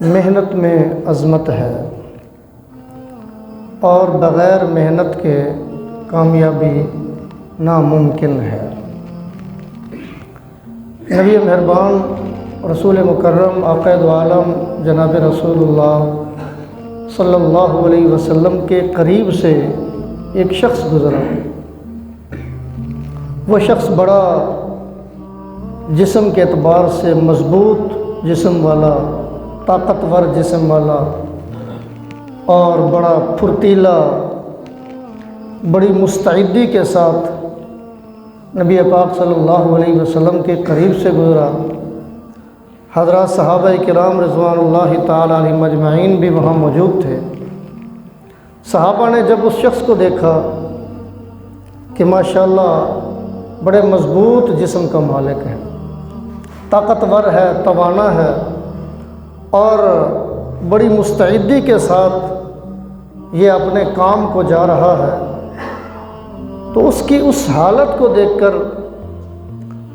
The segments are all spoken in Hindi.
मेहनत में अज़मत है और बग़ैर मेहनत के कामयाबी नामुमकिन है। नबी मेहरबान रसूल मुकर्रम आक़ाए दो आलम जनाब रसूलुल्लाह सल्लल्लाहु अलैहि वसल्लम के करीब से एक शख्स गुज़रा। वो शख्स बड़ा जिस्म के एतबार से मज़बूत जिस्म वाला, ताकतवर जिस्म वाला और बड़ा फुर्तीला, बड़ी मुस्तैदी के साथ नबी पाक सल्लल्लाहु अलैहि वसल्लम के करीब से गुज़रा। हज़रात सहाबा किराम रिज़वानुल्लाहि ताला अलैहिम अजमईन भी वहाँ मौजूद थे। सहाबा ने जब उस शख्स को देखा कि माशाअल्लाह बड़े मज़बूत जिस्म का मालिक है, ताकतवर है, तवाना है और बड़ी मुस्तैदी के साथ ये अपने काम को जा रहा है, तो उसकी उस हालत को देखकर,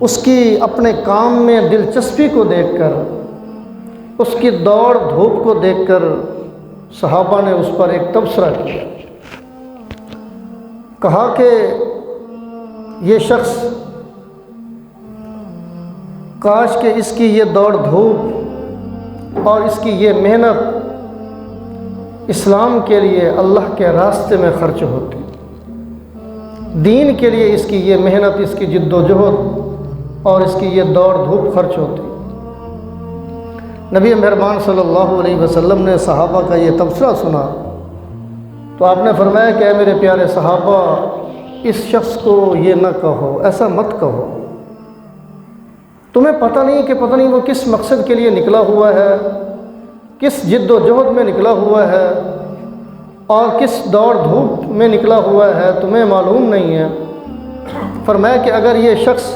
उसकी अपने काम में दिलचस्पी को देखकर, उसकी दौड़ धूप को देखकर सहाबा ने उस पर एक तबसरा किया। कहा कि ये शख्स, काश कि इसकी ये दौड़ धूप और इसकी ये मेहनत इस्लाम के लिए, अल्लाह के रास्ते में खर्च होती, दीन के लिए इसकी ये मेहनत, इसकी जिद्दोजहद और इसकी ये दौड़ धूप खर्च होती। नबी मेहरबान सल्लल्लाहु अलैहि वसल्लम ने सहाबा का ये तबसरा सुना तो आपने फरमाया कि मेरे प्यारे सहाबा, इस शख्स को ये न कहो, ऐसा मत कहो। तुम्हें पता नहीं कि पता नहीं वो किस मकसद के लिए निकला हुआ है, किस जिद्दोजहद में निकला हुआ है और किस दौड़ धूप में निकला हुआ है, तुम्हें मालूम नहीं है। फरमाया कि अगर ये शख्स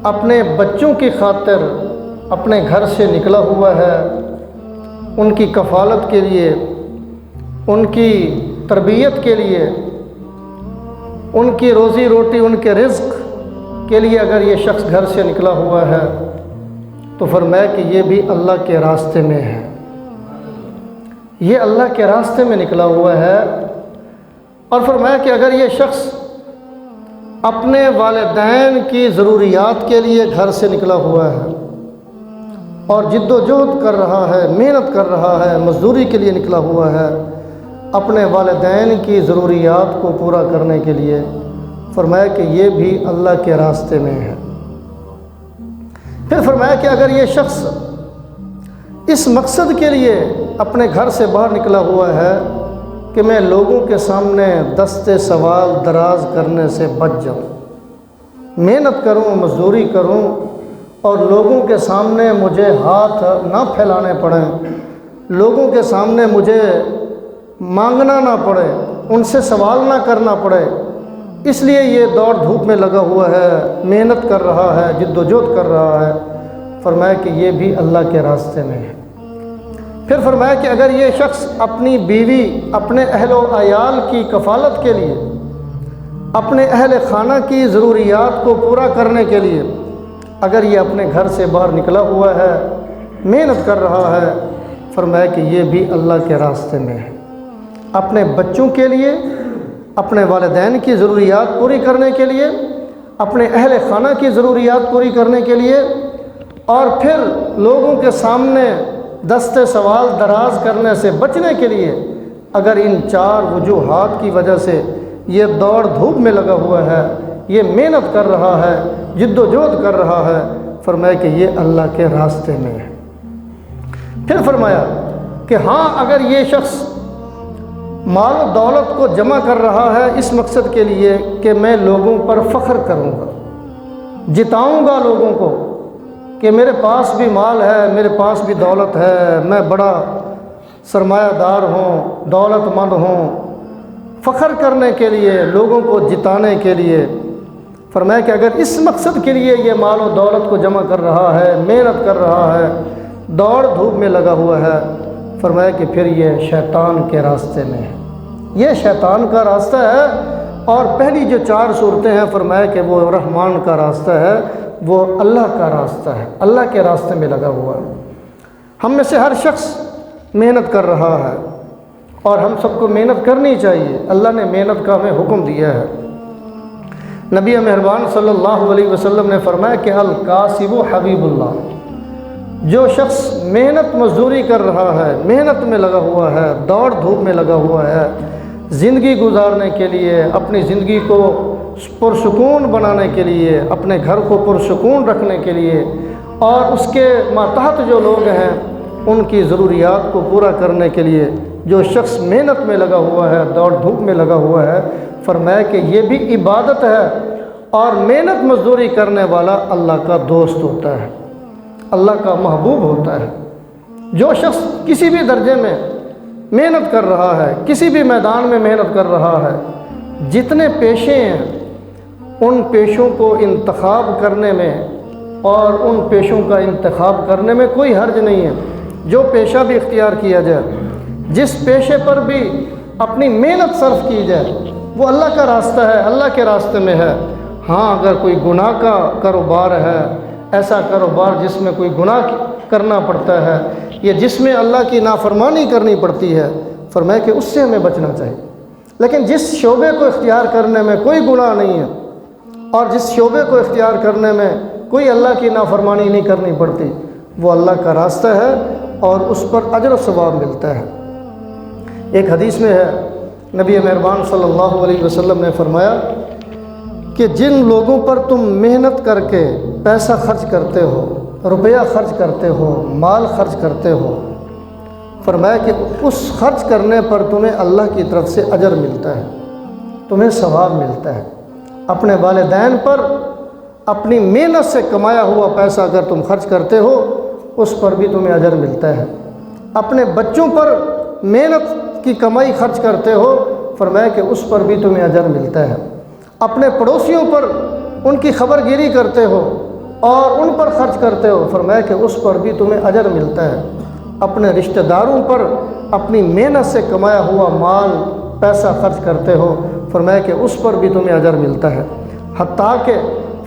अपने बच्चों की खातिर अपने घर से निकला हुआ है, उनकी कफ़ालत के लिए, उनकी तरबियत के लिए, उनकी रोज़ी रोटी, उनके रिज़्क़ के लिए अगर ये शख्स घर से निकला हुआ है, तो फरमाया कि ये भी अल्लाह के रास्ते में है, ये अल्लाह के रास्ते में निकला हुआ है। और फरमाया कि अगर ये शख्स अपने वालिदैन की ज़रूरियात के लिए घर से निकला हुआ है और जिद्दोजहद कर रहा है, मेहनत कर रहा है, मज़दूरी के लिए निकला हुआ है अपने वालिदैन की ज़रूरियात को पूरा करने के लिए, फरमाया कि ये भी अल्लाह के रास्ते में है। फिर फरमाया कि अगर ये शख्स इस मकसद के लिए अपने घर से बाहर निकला हुआ है कि मैं लोगों के सामने दस्ते सवाल दराज करने से बच जाऊं, मेहनत करूं, मजदूरी करूं और लोगों के सामने मुझे हाथ ना फैलाने पड़ें, लोगों के सामने मुझे मांगना ना पड़े, उनसे सवाल ना करना पड़े, इसलिए ये दौड़ धूप में लगा हुआ है, मेहनत कर रहा है, जिद्दोजहद कर रहा है। फरमाया कि ये भी अल्लाह के रास्ते में है। फिर फरमाया कि अगर ये शख्स अपनी बीवी, अपने अहल व अयाल की कफ़ालत के लिए, अपने अहल खाना की ज़रूरियात को पूरा करने के लिए अगर ये अपने घर से बाहर निकला हुआ है, मेहनत कर रहा है, फरमाया कि ये भी अल्लाह के रास्ते में है। अपने बच्चों के लिए, अपने वालिदैन की ज़रूरियात पूरी करने के लिए, अपने अहल खाना की ज़रूरियात पूरी करने के लिए और फिर लोगों के सामने दस्ते सवाल दराज करने से बचने के लिए अगर इन चार वजूहात की वजह से ये दौड़ धूप में लगा हुआ है, ये मेहनत कर रहा है, जिद्दोजहद कर रहा है, फरमाया कि ये अल्लाह के रास्ते में है। फिर फरमाया कि हाँ, अगर ये शख्स माल और दौलत को जमा कर रहा है इस मकसद के लिए कि मैं लोगों पर फ़ख्र करूँगा, जिताऊँगा लोगों को कि मेरे पास भी माल है, मेरे पास भी दौलत है, मैं बड़ा सरमायादार हूँ, दौलतमंद हूँ, फ़ख्र करने के लिए, लोगों को जिताने के लिए। फरमाया कि अगर इस मकसद के लिए ये माल और दौलत को जमा कर रहा है, मेहनत कर रहा है, दौड़ धूप में लगा हुआ है, फरमाया कि फिर ये शैतान के रास्ते में है, ये शैतान का रास्ता है। और पहली जो चार सूरतें हैं, फरमाया कि वो रहमान का रास्ता है, वो अल्लाह का रास्ता है, अल्लाह के रास्ते में लगा हुआ है। हम में से हर शख्स मेहनत कर रहा है और हम सबको मेहनत करनी चाहिए। अल्लाह ने मेहनत का हमें हुक्म दिया है। नबी मेहरबान सल्लल्लाहु अलैहि वसल्लम ने फरमाया कि अल कासिबु हबीबुल्लाह, जो शख्स मेहनत मजदूरी कर रहा है, मेहनत में लगा हुआ है, दौड़ धूप में लगा हुआ है, ज़िंदगी गुजारने के लिए, अपनी ज़िंदगी को पुरसुकून बनाने के लिए, अपने घर को पुरसुकून रखने के लिए और उसके मातहत जो लोग हैं उनकी ज़रूरियात को पूरा करने के लिए जो शख्स मेहनत में लगा हुआ है, दौड़ धूप में लगा हुआ है, फरमाया कि ये भी इबादत है। और मेहनत मजदूरी करने वाला अल्लाह का दोस्त होता है, अल्लाह का महबूब होता है। जो शख्स किसी भी दर्जे में मेहनत कर रहा है, किसी भी मैदान में मेहनत कर रहा है, जितने पेशे हैं उन पेशों को इंतखाब करने में और उन पेशों का इंतखाब करने में कोई हर्ज नहीं है। जो पेशा भी इख्तियार किया जाए, जिस पेशे पर भी अपनी मेहनत सर्फ की जाए, वो अल्लाह का रास्ता है, अल्लाह के रास्ते में है। हाँ, अगर कोई गुनाह का कारोबार है, ऐसा कारोबार जिसमें कोई गुनाह करना पड़ता है या जिसमें अल्लाह की नाफरमानी करनी पड़ती है, फरमाया कि उससे हमें बचना चाहिए। लेकिन जिस शोबे को इख्तियार करने में कोई गुनाह नहीं है और जिस शोबे को इख्तियार करने में कोई अल्लाह की नाफरमानी नहीं करनी पड़ती, वो अल्लाह का रास्ता है और उस पर अजर सवाब मिलता है। एक हदीस में है, नबी मेहरबान सल्लल्लाहु अलैहि वसल्लम ने फरमाया कि जिन लोगों पर तुम मेहनत करके पैसा खर्च करते हो, रुपया खर्च करते हो, माल खर्च करते हो, फरमाया कि उस खर्च करने पर तुम्हें अल्लाह की तरफ से अजर मिलता है, तुम्हें सवाब मिलता है। अपने वालिदैन पर अपनी मेहनत से कमाया हुआ पैसा अगर तुम खर्च करते हो, उस पर भी तुम्हें अजर मिलता है। अपने बच्चों पर मेहनत की कमाई खर्च करते हो, फरमाया कि उस पर भी तुम्हें अजर मिलता है। अपने पड़ोसियों पर उनकी खबरगिरी करते हो और उन पर खर्च करते हो, फरमाया कि उस पर भी तुम्हें अजर मिलता है। अपने रिश्तेदारों पर अपनी मेहनत से कमाया हुआ माल पैसा खर्च करते हो, फरमाया कि उस पर भी तुम्हें अजर मिलता है। हत्ता कि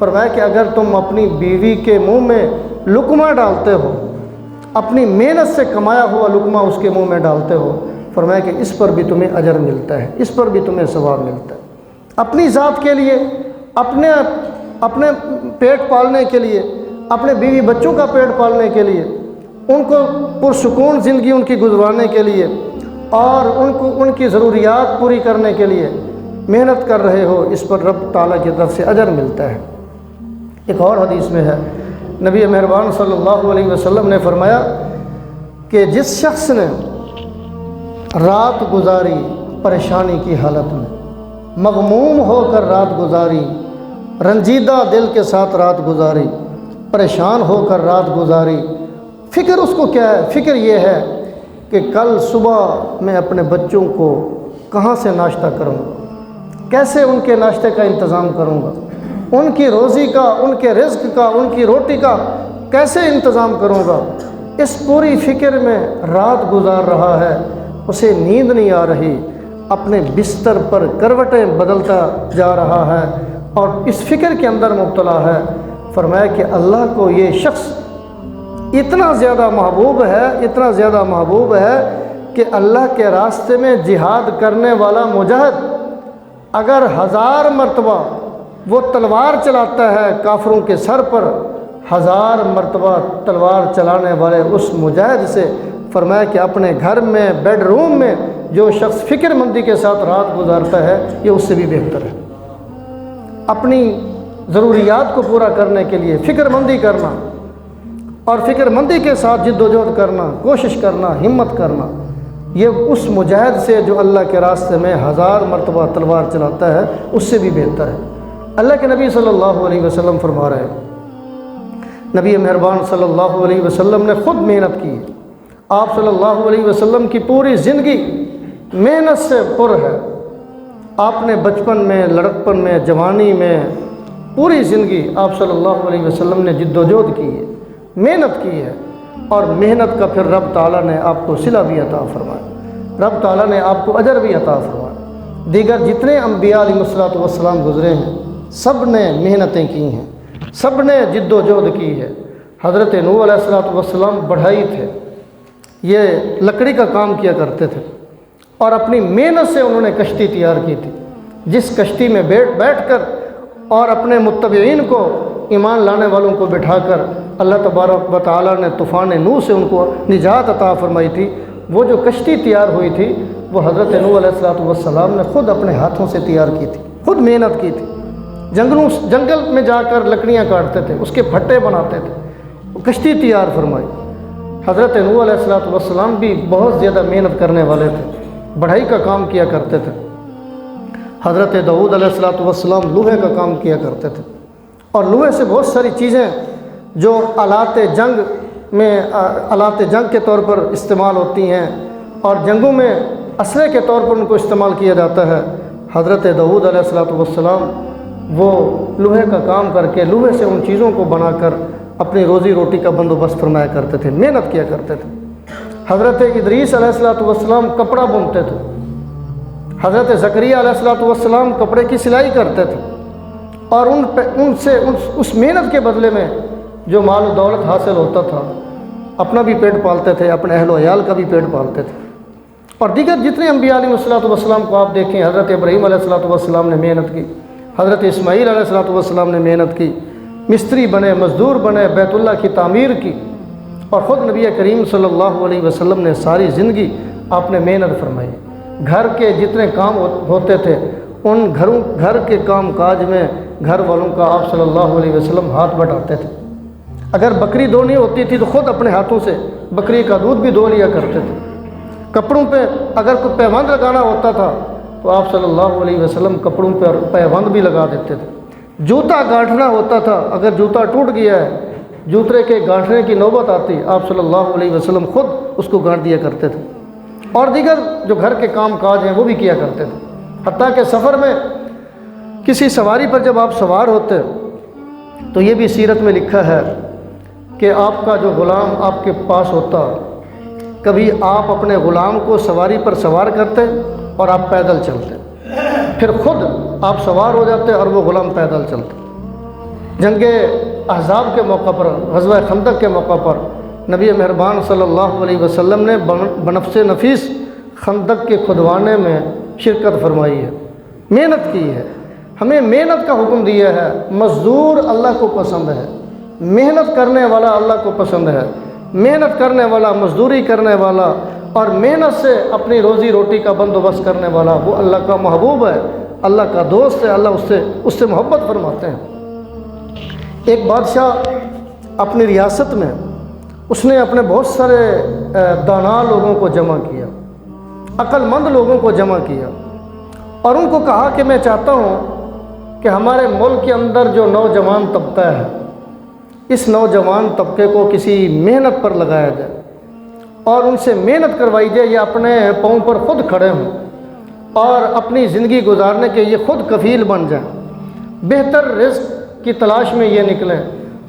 फरमाया कि अगर तुम अपनी बीवी के मुंह में लुकमा डालते हो, अपनी मेहनत से कमाया हुआ लुकमा उसके मुंह में डालते हो, फरमाया कि इस पर भी तुम्हें अजर मिलता है, इस पर भी तुम्हें सवाब मिलता है। अपनी ज़ात के लिए, अपने पेट पालने के लिए, अपने बीवी बच्चों का पेट पालने के लिए, उनको पुरसुकून ज़िंदगी उनकी गुजराने के लिए और उनको उनकी ज़रूरियात पूरी करने के लिए मेहनत कर रहे हो, इस पर रब ताला की तरफ से अजर मिलता है। एक और हदीस में है, नबी मेहरबान सल्लल्लाहु अलैहि वसल्लम ने फरमाया कि जिस शख्स ने रात गुजारी परेशानी की हालत में, मगमूम होकर रात गुजारी, रंजीदा दिल के साथ रात गुजारी, परेशान होकर रात गुजारी, फ़िक्र उसको क्या है? फ़िक्र ये है कि कल सुबह मैं अपने बच्चों को कहाँ से नाश्ता करूँगा, कैसे उनके नाश्ते का इंतज़ाम करूँगा, उनकी रोज़ी का, उनके रिज़्क़ का, उनकी रोटी का कैसे इंतज़ाम करूँगा। इस पूरी फ़िक्र में रात गुजार रहा है, उसे नींद नहीं आ रही, अपने बिस्तर पर करवटें बदलता जा रहा है और इस फ़िक्र के अंदर मुब्तला है। फरमाया कि अल्लाह को ये शख्स इतना ज़्यादा महबूब है, इतना ज़्यादा महबूब है कि अल्लाह के रास्ते में जिहाद करने वाला मुजाहिद अगर 1000 मरतबा वो तलवार चलाता है काफिरों के सर पर, 1000 मरतबा तलवार चलाने वाले उस मुजाहिद से, फरमाया कि अपने घर में बेडरूम में जो शख्स फ़िक्रमंदी के साथ रात गुजारता है, ये उससे भी बेहतर है। अपनी ज़रूरियात को पूरा करने के लिए फ़िक्रमंदी करना और फ़िक्रमंदी के साथ जिद्दोजहद करना, कोशिश करना, हिम्मत करना, ये उस मुजाहिद से जो अल्लाह के रास्ते में 1000 मरतबा तलवार चलाता है उससे भी बेहतर है। अल्लाह के नबी सल्लल्लाहु अलैहि वसल्लम फरमा रहे हैं, नबी मेहरबान सल्लल्लाहु अलैहि वसल्लम ने ख़ुद मेहनत की। आप सल्लल्लाहु अलैहि वसल्लम की पूरी ज़िंदगी मेहनत से पुर है। आपने बचपन में, लड़कपन में, जवानी में, पूरी ज़िंदगी आप सल्लल्लाहु अलैहि वसल्लम ने जिद्दोजहद की है, मेहनत की है और मेहनत का फिर रब ताला ने आपको सिला भी अता फरमाया, रब ताला ने आपको अजर भी अता फरमाया। दीगर जितने अम्बिया अलैहिस्सलातु वस्सलाम गुज़रे हैं, सब ने मेहनतें की हैं, सब ने जिद्दोजहद की है। हज़रत नूह अलैहिस्सलातु वस्सलाम बढ़ई थे, ये लकड़ी का काम किया करते थे और अपनी मेहनत से उन्होंने कश्ती तैयार की थी, जिस कश्ती में बैठ कर और अपने मुत्तबईन को, ईमान लाने वालों को बिठाकर अल्लाह तबारक व तआला ने तूफ़ान नूह से उनको निजात अता फरमाई थी। वो जो कश्ती तैयार हुई थी वो हज़रत नूह अलैहिस्सलाम ने ख़ुद अपने हाथों से तैयार की थी, खुद मेहनत की थी। जंगल में जाकर लकड़ियाँ काटते थे, उसके फट्टे बनाते थे, कश्ती तैयार फरमाई। हज़रत नूह अलैहिस्सलाम भी बहुत ज़्यादा मेहनत करने वाले थे, बढ़ाई का काम किया करते थे। हज़रत दाऊद अलैहिस्सलाम लोहे का काम किया करते थे और लोहे से बहुत सारी चीज़ें जो आलात जंग के तौर पर इस्तेमाल होती हैं और जंगों में असले के तौर पर उनको इस्तेमाल किया जाता है। हज़रत दाऊद अलैहिस्सलाम वो लोहे का काम करके लोहे से उन चीज़ों को बनाकर अपनी रोज़ी रोटी का बंदोबस्त फरमाया करते थे, मेहनत किया करते थे। हज़रत इदरीस अलैहिस्सलाम कपड़ा बुनते थे, हज़रत ज़करिया अलैहिस्सलाम कपड़े की सिलाई करते थे और उस मेहनत के बदले में जो माल दौलत हासिल होता था, अपना भी पेट पालते थे, अपने अहल वयाल का भी पेट पालते थे। और दीगर जितने अम्बिया अलैहिस्सलाम को आप देखें, हज़रत इब्राहीम अलैहिस्सलाम ने मेहनत की, हज़रत इस्माईल अलैहिस्सलाम ने मेहनत की, मिस्त्री बने, मज़दूर बने, बैतुल्लाह की तामीर की और ख़ुद नबी करीम सल्लल्लाहु अलैहि वसल्लम ने सारी ज़िंदगी आपने मेहनत फरमाई। घर के जितने काम होते थे उन घर के काम काज में घर वालों का आप सल्लल्लाहु अलैहि वसल्लम हाथ बटाते थे। अगर बकरी धोनी होती थी तो ख़ुद अपने हाथों से बकरी का दूध भी धो लिया करते थे। कपड़ों पे अगर कोई पैबंद लगाना होता था तो आप सल्लल्लाहु अलैहि वसल्लम कपड़ों पर पैबंद भी लगा देते थे। जूता गांठना होता था, अगर जूता टूट गया है, जूते के गांठने की नौबत आती, आप सल्लल्लाहु अलैहि वसल्लम ख़ुद उसको गांठ दिया करते थे। और दीगर जो घर के काम काज हैं वो भी किया करते थे। हत्ता कि सफ़र में किसी सवारी पर जब आप सवार होते तो ये भी सीरत में लिखा है कि आपका जो ग़ुलाम आपके पास होता, कभी आप अपने ग़ुलाम को सवारी पर सवार करते और आप पैदल चलते, फिर ख़ुद आप सवार हो जाते और वो ग़ुलाम पैदल चलते। जंगे अहज़ाब के मौका पर, ग़ज़वा खंदक के मौका पर नबी मेहरबान सल्लल्लाहु अलैहि वसल्लम ने बनफ्स नफीस खंदक के खुदवाने में शिरकत फरमाई है, मेहनत की है। हमें मेहनत का हुक्म दिया है। मज़दूर अल्लाह को पसंद है, मेहनत करने वाला अल्लाह को पसंद है। मेहनत करने वाला, मज़दूरी करने वाला और मेहनत से अपनी रोज़ी रोटी का बंदोबस्त करने वाला वो अल्लाह का महबूब है, अल्लाह का दोस्त है, अल्लाह उससे मोहब्बत फरमाते हैं। एक बादशाह अपनी रियासत में उसने अपने बहुत सारे दाना लोगों को जमा किया, अक्लमंद लोगों को जमा किया और उनको कहा कि मैं चाहता हूँ कि हमारे मुल्क के अंदर जो नौजवान तबका है, इस नौजवान तबके को किसी मेहनत पर लगाया जाए और उनसे मेहनत करवाई जाए, ये अपने पाँव पर ख़ुद खड़े हों और अपनी ज़िंदगी गुजारने के ये ख़ुद कफ़ील बन जाएं, बेहतर रिज़्क़ की तलाश में ये निकलें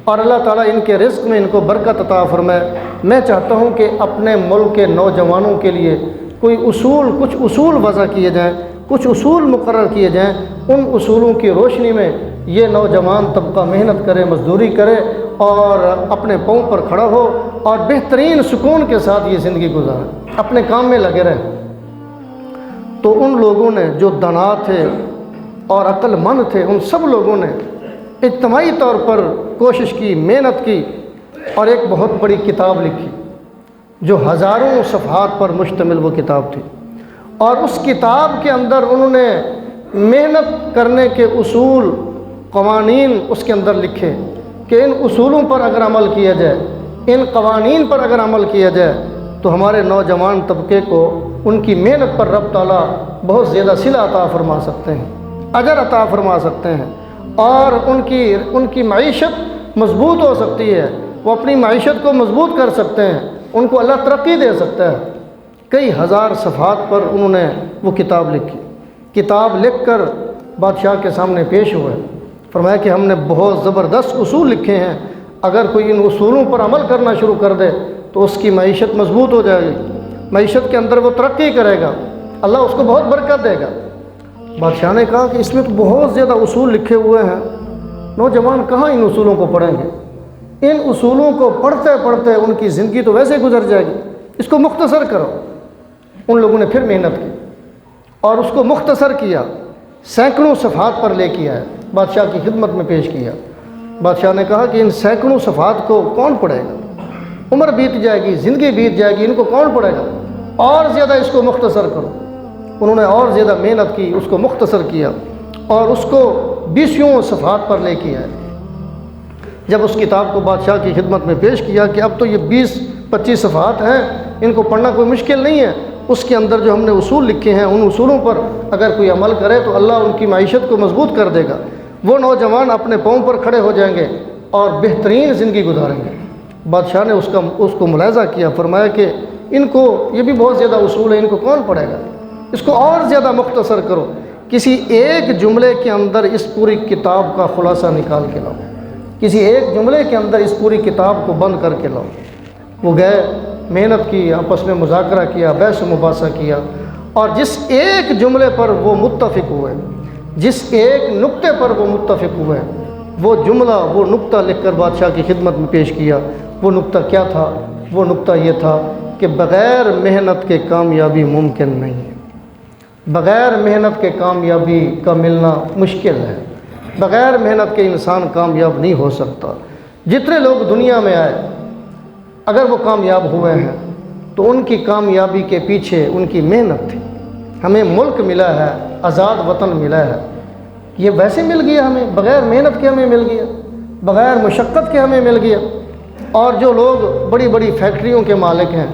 और अल्लाह ताला इनके रिज़्क़ में इनको बरकत अता फरमाए। मैं चाहता हूँ कि अपने मुल्क के नौजवानों के लिए कुछ उसूल वज़ा किए जाएँ, कुछ उसूल मुकर्रर किए जाएँ। उन उसूलों की रोशनी में ये नौजवान तबका मेहनत करे, मज़दूरी करे और अपने पाँव पर खड़ा हो और बेहतरीन सुकून के साथ ये ज़िंदगी गुजारे, अपने काम में लगे रहे। तो उन लोगों ने जो दाना थे और अक्लमंद थे, उन सब लोगों ने इज्तिमाई तौर पर कोशिश की, मेहनत की और एक बहुत बड़ी किताब लिखी जो हज़ारों सफ़हात पर मुश्तमिल वो किताब थी। और उस किताब के अंदर उन्होंने मेहनत करने के उसूल, क़वानीन उसके अंदर लिखे कि इन उसूलों पर अगर अमल किया जाए, इन क़वानीन पर अगर अमल किया जाए तो हमारे नौजवान तबके को उनकी मेहनत पर रब ताला बहुत ज़्यादा सिला अता फरमा सकते हैं, अजर अता फरमा सकते हैं और उनकी मईशत मज़बूत हो सकती है। वो अपनी मईशत को मज़बूत कर सकते हैं, उनको अल्लाह तरक्की दे सकता है। कई हज़ार सफ़हात पर उन्होंने वो किताब लिखी। किताब लिख कर बादशाह के सामने पेश हुए, फरमाया कि हमने बहुत ज़बरदस्त उसूल लिखे हैं, अगर कोई इन उसूलों पर अमल करना शुरू कर दे तो उसकी मईशत मज़बूत हो जाएगी, मईशत के अंदर वो तरक्की करेगा, अल्लाह उसको बहुत बरकत देगा। बादशाह ने कहा कि इसमें तो बहुत ज़्यादा उसूल लिखे हुए हैं, नौजवान कहाँ इन उसूलों को पढ़ेंगे। इन उसूलों को पढ़ते पढ़ते उनकी ज़िंदगी तो वैसे गुजर जाएगी, इसको मुख्तसर करो। उन लोगों ने फिर मेहनत की और उसको मुख्तसर किया, सैकड़ों सफ़हात पर लेके आया, बादशाह की खिदमत में पेश किया। बादशाह ने कहा कि इन सैकड़ों सफ़हात को कौन पढ़ेगा, उम्र बीत जाएगी, ज़िंदगी बीत जाएगी, इनको कौन पढ़ेगा, और ज़्यादा इसको मुख्तसर करो। उन्होंने और ज़्यादा मेहनत की, उसको मुख्तसर किया और उसको 20 सफ़हात पर लेके आए। जब उस किताब को बादशाह की खिदमत में पेश किया कि अब तो ये 20-25 सफ़हात हैं, इनको पढ़ना कोई मुश्किल नहीं है, उसके अंदर जो हमने उसूल लिखे हैं उन उसूलों पर अगर कोई अमल करे तो अल्लाह उनकी माइशत को मजबूत कर देगा, वो नौजवान अपने पाँव पर खड़े हो जाएंगे और बेहतरीन ज़िंदगी गुजारेंगे। बादशाह ने उसको मुलाज़ा किया, फरमाया कि इनको ये भी बहुत ज़्यादा उसूल है, इनको कौन पढ़ेगा, इसको और ज़्यादा मुख्तसर करो, किसी एक जुमले के अंदर इस पूरी किताब का खुलासा निकाल के लाओ, किसी एक जुमले के अंदर इस पूरी किताब को बंद करके लाओ। वो गए, मेहनत की, आपस में मुज़ाकरा किया, बहस मुबासा किया और जिस एक जुमले पर वो मुत्तफ़िक हुए, जिस एक नुक्ते पर वो मुत्तफ़िक हुए, वो जुमला, वो नुक्ता लिखकर बादशाह की खिदमत में पेश किया। वो नुक्ता क्या था? वो नुक्ता ये था कि बग़ैर मेहनत के कामयाबी मुमकिन नहीं है, बग़ैर मेहनत के कामयाबी का मिलना मुश्किल है, बग़ैर मेहनत के इंसान कामयाब नहीं हो सकता। जितने लोग दुनिया में आए, अगर वो कामयाब हुए हैं तो उनकी कामयाबी के पीछे उनकी मेहनत थी। हमें मुल्क मिला है, आज़ाद वतन मिला है, ये वैसे मिल गया हमें, बग़ैर मेहनत के हमें मिल गया, बग़ैर मुशक्क़त के हमें मिल गया। और जो लोग बड़ी बड़ी फैक्ट्रियों के मालिक हैं,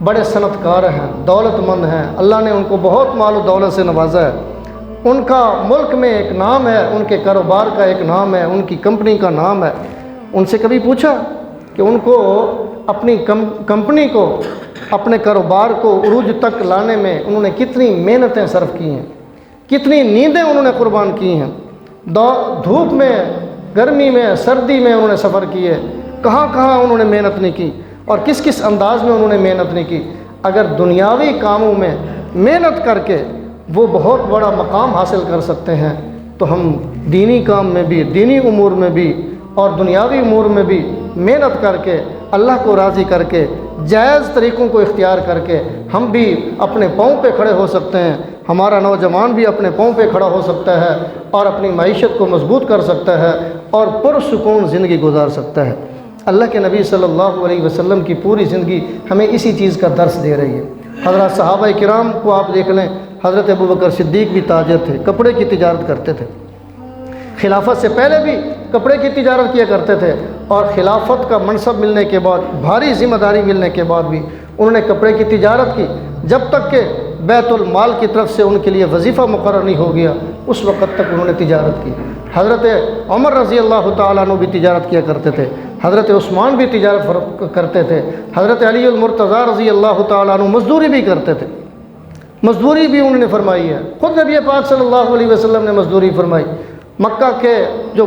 बड़े सनतकार हैं, दौलतमंद हैं, अल्लाह ने उनको बहुत माल और दौलत से नवाजा है, उनका मुल्क में एक नाम है, उनके कारोबार का एक नाम है, उनकी कंपनी का नाम है। उनसे कभी पूछा कि उनको अपनी कंपनी को, अपने कारोबार को उरूज तक लाने में उन्होंने कितनी मेहनतें सर्फ की हैं, कितनी नींदें उन्होंने कुर्बान की हैं, धूप में, गर्मी में, सर्दी में उन्होंने सफ़र किए, कहाँ कहाँ उन्होंने मेहनत नहीं की और किस किस अंदाज में उन्होंने मेहनत नहीं की। अगर दुनियावी कामों में मेहनत करके वो बहुत बड़ा मकाम हासिल कर सकते हैं तो हम दीनी काम में भी, दीनी उमूर में भी और दुनियावी उमूर में भी मेहनत करके, अल्लाह को राज़ी करके, जायज़ तरीक़ों को इख्तियार करके हम भी अपने पाँव पे खड़े हो सकते हैं। हमारा नौजवान भी अपने पाँव पे खड़ा हो सकता है और अपनी मईशत को मजबूत कर सकता है और पुरसुकून ज़िंदगी गुजार सकता है। अल्लाह के नबी सल्लल्लाहु अलैहि वसल्लम की पूरी ज़िंदगी हमें इसी चीज़ का दर्स दे रही है। हज़रत सहाबा किराम को आप देख लें, हज़रत अबू बकर सिद्दीक़ भी ताजिर थे, कपड़े की तिजारत करते थे, खिलाफत से पहले भी कपड़े की तिजारत किया करते थे और खिलाफत का मनसब मिलने के बाद, भारी ज़िम्मेदारी मिलने के बाद भी उन्होंने कपड़े की तिजारत की, जब तक कि बैतुल माल की तरफ से उनके लिए वजीफ़ा मुकर्रर नहीं हो गया, उस वक़्त तक उन्होंने तिजारत की। हज़रत उमर रज़ी अल्लाह तआला अन्हु भी तिजारत किया करते थे, हज़रत उस्मान भी तिजारत करते थे, हज़रत अली मुर्तज़ा रज़ी अल्लाह तआला अन्हु मज़दूरी भी करते थे, मज़दूरी भी उन्होंने फरमाई है। ख़ुद नबी पाक सल्लल्लाहु अलैहि वसल्लम ने मज़दूरी फरमाई। मक्का के जो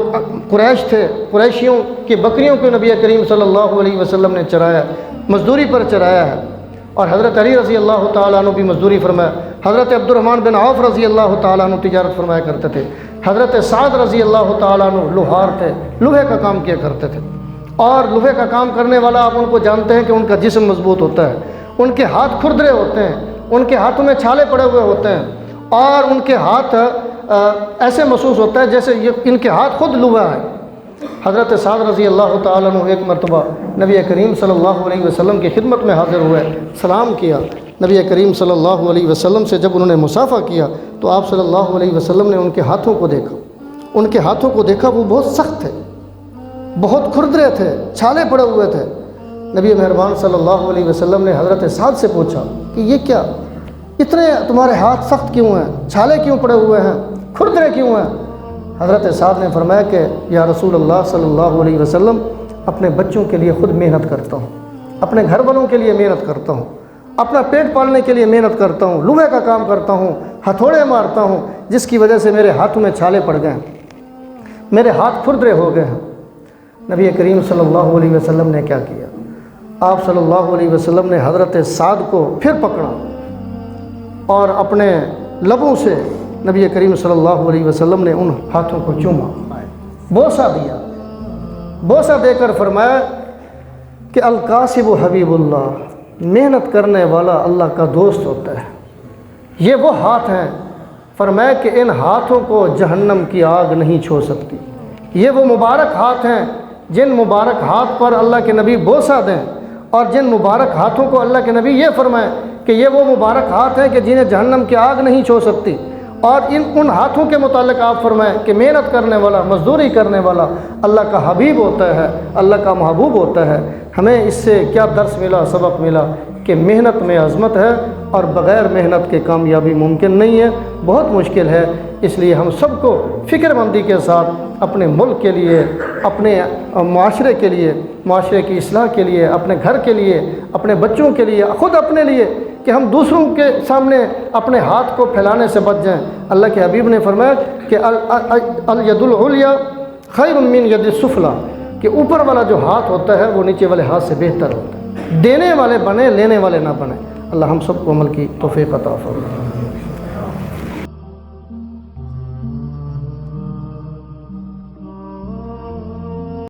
कुरैश थे, कुरैशियों की बकरियों को नबी करीम सल्लल्लाहु अलैहि वसल्लम ने चराया, मज़दूरी पर चराया है। और हज़रत अली रज़ी अल्लाह तआला अन्हु भी मज़दूरी फरमाया। हज़रत अब्दुर्रहमान बिन औफ़ रज़ी अल्लाह तआला अन्हु तिजारत फरमाया करते थे। हज़रत साद रज़ी अल्लाह तआला अन्हु लोहार थे, लोहे का काम किया करते थे। और लोहे का काम करने वाला आप उनको जानते हैं कि उनका जिस्म मजबूत होता है, उनके हाथ खुरदरे होते हैं, उनके हाथों में छाले पड़े हुए होते हैं और उनके हाथ ऐसे महसूस होता है जैसे ये इनके हाथ खुद लोहा है। हज़रत साद रज़ी अल्लाह तआला अन्हु एक मरतबा नबी करीम सल्लल्लाहु अलैहि वसल्लम की खिदमत में हाज़िर हुए, सलाम किया। नबी करीम सल्लल्लाहु अलैहि वसल्लम से जब उन्होंने मुसाफ़ा किया तो आप सल्लल्लाहु अलैहि वसल्लम ने उनके हाथों को देखा, उनके हाथों को देखा, वो बहुत सख्त थे, बहुत खुरदरे थे, छाले पड़े हुए थे। नबी मेहरबान सल्लल्लाहु अलैहि वसल्लम ने हज़रत साद से पूछा कि ये क्या, इतने तुम्हारे हाथ सख्त क्यों हैं, छाले क्यों पड़े हुए हैं, खुरदरे क्यों हैं? हज़रत साद ने फरमाया कि या रसूल अल्लाह सल्लल्लाहु अलैहि वसल्लम, अपने बच्चों के लिए ख़ुद मेहनत करता हूँ, अपने घर वालों के लिए मेहनत करता हूँ, अपना पेट पालने के लिए मेहनत करता हूँ, लोहे का काम करता हूँ, हथौड़े मारता हूँ, जिसकी वजह से मेरे हाथों में छाले पड़ गए, मेरे हाथ खुरदरे हो गए हैं। नबी करीम सल्लल्लाहु अलैहि वसल्लम ने क्या किया? आप सल्लल्लाहु अलैहि वसल्लम ने हज़रत साद को फिर पकड़ा और अपने लबों से नबी करीम सल्लल्लाहु अलैहि वसल्लम ने उन हाथों को चूमा, बोसा दिया। बोसा देकर फरमाया कि अल कासिब हबीबुल्लाह, मेहनत करने वाला अल्लाह का दोस्त होता है। ये वो हाथ हैं, फरमाया कि इन हाथों को जहन्नम की आग नहीं छू सकती। ये वो मुबारक हाथ हैं जिन मुबारक हाथ पर अल्लाह के नबी बोसा दें, और जिन मुबारक हाथों को अल्लाह के नबी ये फरमाएं कि ये वो मुबारक हाथ हैं कि जिन्हें जहन्नम की आग नहीं छू सकती। और उन हाथों के मुतालिक आप फरमाएं कि मेहनत करने वाला, मजदूरी करने वाला अल्लाह का हबीब होता है, अल्लाह का महबूब होता है। हमें इससे क्या दर्स मिला, सबक मिला कि मेहनत में अज़मत है और बग़ैर मेहनत के कामयाबी मुमकिन नहीं है, बहुत मुश्किल है। इसलिए हम सबको फ़िक्रमंदी के साथ अपने मुल्क के लिए, अपने माशरे के लिए, माशरे की इस्लाह के लिए, अपने घर के लिए, अपने बच्चों के लिए, ख़ुद अपने लिए, कि हम दूसरों के सामने अपने हाथ को फैलाने से बच जाएं। अल्लाह के हबीब ने फरमाया कि अल यदुल उलिया खैरुम मिन यदिस सुफला, कि ऊपर वाला जो हाथ होता है वो नीचे वाले हाथ से बेहतर होता है। देने वाले बने, लेने वाले ना बने। अल्लाह हम सबको अमल की तौफीक अता फरमाए।